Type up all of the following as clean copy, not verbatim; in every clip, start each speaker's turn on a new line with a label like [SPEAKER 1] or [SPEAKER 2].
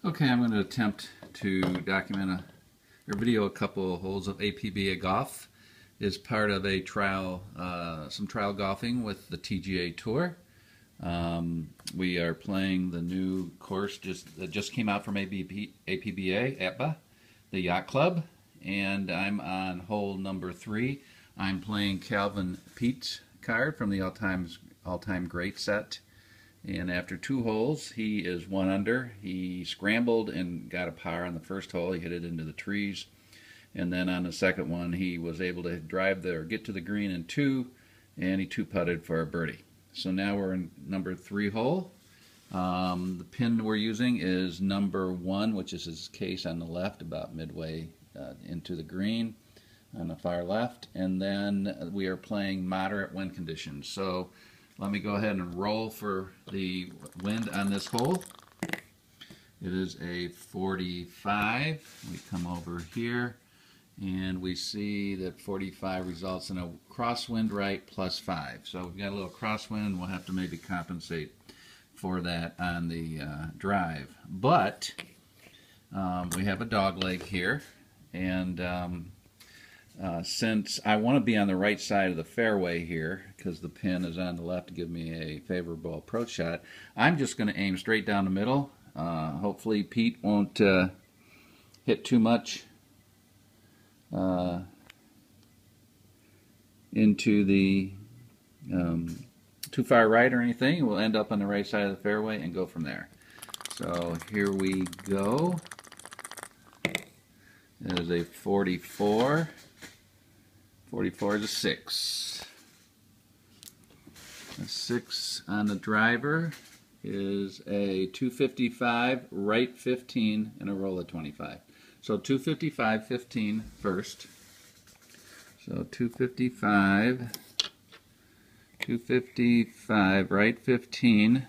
[SPEAKER 1] Okay, I'm going to attempt to document or video a couple of holes of APBA golf as part of a trial, some trial golfing with the TGA Tour. We are playing the new course that just came out from APBA, APBA, the Yacht Club, and I'm on hole number 3. I'm playing Calvin Peete card from the all-time great set. And after 2 holes, he is 1 under. He scrambled and got a par on the first hole. He hit it into the trees. And then on the second one, he was able to drive there, get to the green in 2, and he 2-putted for a birdie. So now we're in number 3 hole. The pin we're using is number 1, which is his case on the left, about midway into the green on the far left. And then we are playing moderate wind conditions. So let me go ahead and roll for the wind on this hole. It is a 45. We come over here and we see that 45 results in a crosswind right plus 5. So we've got a little crosswind. We'll have to maybe compensate for that on the drive. But we have a dog leg here, and since I want to be on the right side of the fairway here, because the pin is on the left to give me a favorable approach shot, I'm just going to aim straight down the middle. Hopefully Pete won't hit too much into the too far right or anything. We'll end up on the right side of the fairway and go from there. So here we go. That is a 44. 44 is a 6. A 6 on the driver is a 255, right 15, and a roll of 25. So 255, 15 first. So 255, right 15.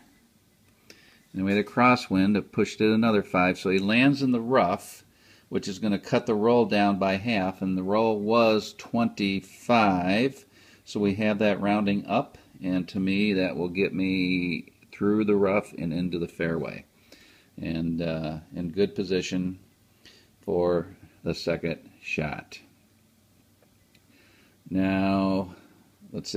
[SPEAKER 1] And we had a crosswind that pushed it another 5. So he lands in the rough, which is going to cut the roll down by half, and the roll was 25, so we have that rounding up, and to me that will get me through the rough and into the fairway, and in good position for the second shot. Now let's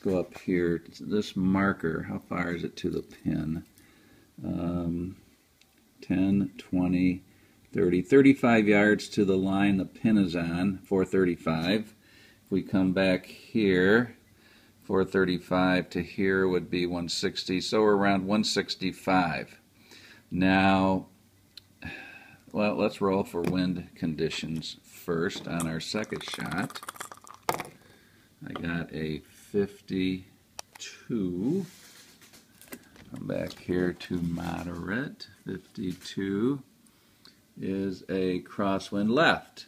[SPEAKER 1] go up here. This marker, how far is it to the pin? 10, 20, 30, 35 yards to the line the pin is on, 435. If we come back here, 435 to here would be 160, so we're around 165. Now, well, let's roll for wind conditions first on our second shot. I got a 52. Come back here to moderate. 52 is a crosswind left.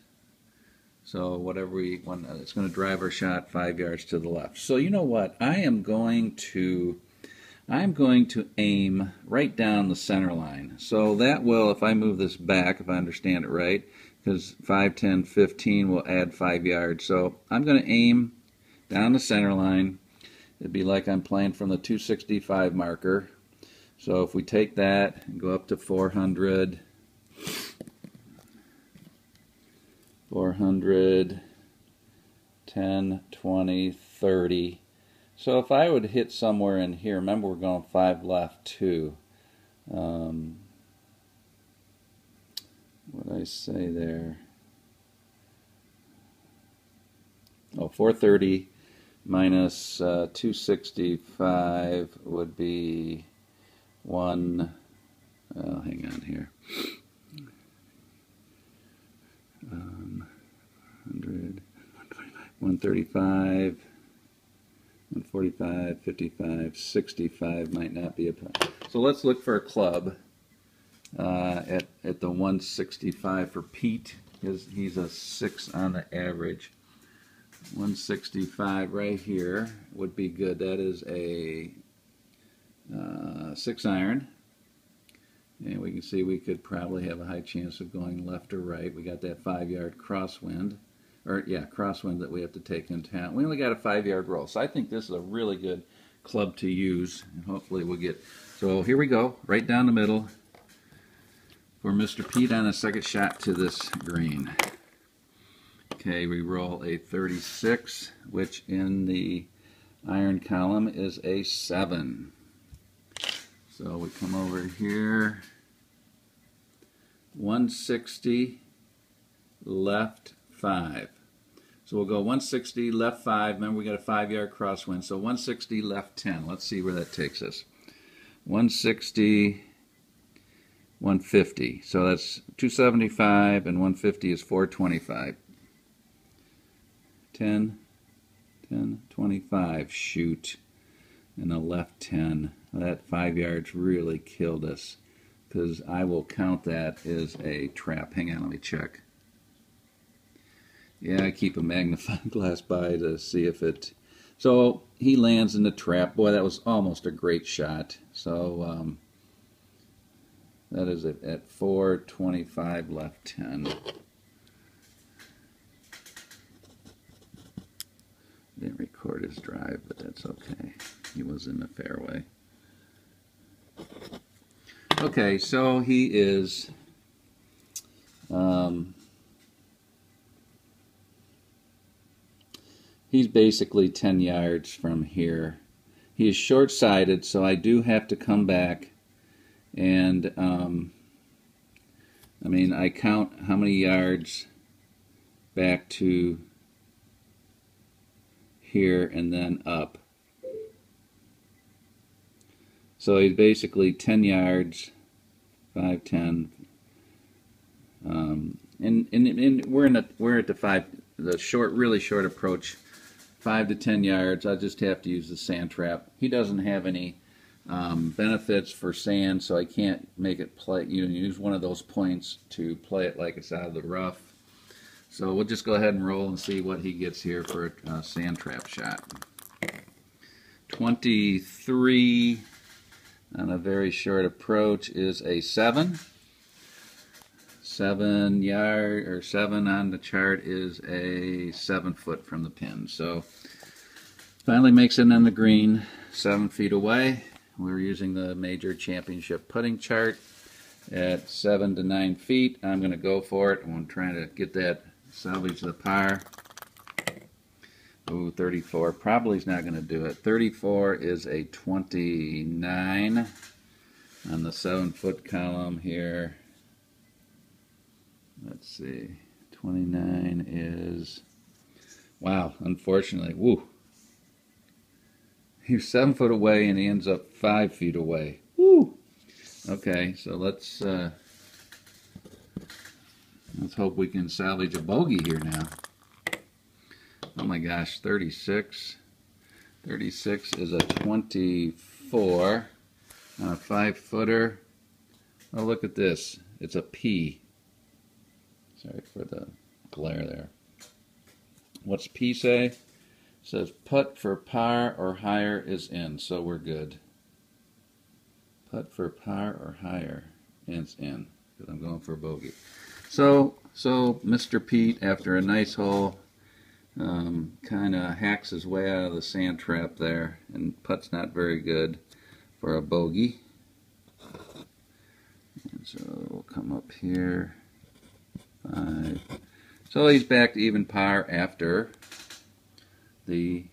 [SPEAKER 1] So whatever we want, it's going to drive our shot 5 yards to the left. So you know what? I'm going to aim right down the center line. So that will, if I move this back, if I understand it right, because 5, 10, 15 will add 5 yards. So I'm going to aim down the center line. It'd be like I'm playing from the 265 marker. So if we take that and go up to 400, 10, 20, 30. So if I would hit somewhere in here, remember we're going 5 left too. What did I say there? Oh, 430 minus 265 would be hang on here. 100, 135, 145, 55, 65 might not be a problem. So let's look for a club at the 165 for Pete. He's a 6 on the average. 165 right here would be good. That is a 6 iron, and we can see we could probably have a high chance of going left or right. We got that 5-yard crosswind, crosswind that we have to take into account. We only got a 5-yard roll, so I think this is a really good club to use, and hopefully we'll get So here we go, right down the middle for Mr. Peete on a second shot to this green. Okay, we roll a 36, which in the iron column is a 7. So we come over here, 160, left 5. So we'll go 160, left 5. Remember, we got a 5-yard crosswind. So 160, left 10. Let's see where that takes us. 160, 150. So that's 275, and 150 is 425. 10, 10, 25. Shoot. And a left 10. That 5 yards really killed us, because I will count that as a trap. Hang on, let me check. Yeah, I keep a magnifying glass by to see if it... So he lands in the trap. Boy, that was almost a great shot. So that is it at 425, left 10. Didn't record his drive, but that's okay. He was in the fairway. Okay, so he is... he's basically 10 yards from here. He is short-sighted, so I do have to come back and, I mean, I count how many yards back to here and then up. So he's basically 10 yards, 5, 10, and we're at the short, really short approach. 5 to 10 yards. I just have to use the sand trap. He doesn't have any benefits for sand, so I can't make it play. You use one of those points to play it like it's out of the rough. So we'll just go ahead and roll and see what he gets here for a sand trap shot. 23 on a very short approach is a 7. 7 yard or 7 on the chart is a 7 foot from the pin. So finally makes it on the green, 7 feet away. We're using the Major Championship putting chart at 7 to 9 feet. I'm going to go for it. I'm trying to get that, salvage the par. Ooh, 34 probably is not going to do it. 34 is a 29 on the 7 foot column here. Let's see, 29 is, wow, unfortunately, woo. He's 7 foot away and he ends up 5 feet away. Woo! Okay, so let's hope we can salvage a bogey here now. Oh my gosh, 36. 36 is a 24 on a 5-footer. Oh, look at this. It's a P. Sorry for the glare there. What's P say? It says putt for par or higher is in, so we're good. Putt for par or higher, and it's in, because I'm going for a bogey. So Mr. Peete, after a nice hole, kind of hacks his way out of the sand trap there, and putt's not very good for a bogey. And so we'll come up here. 5. So he's back to even par after the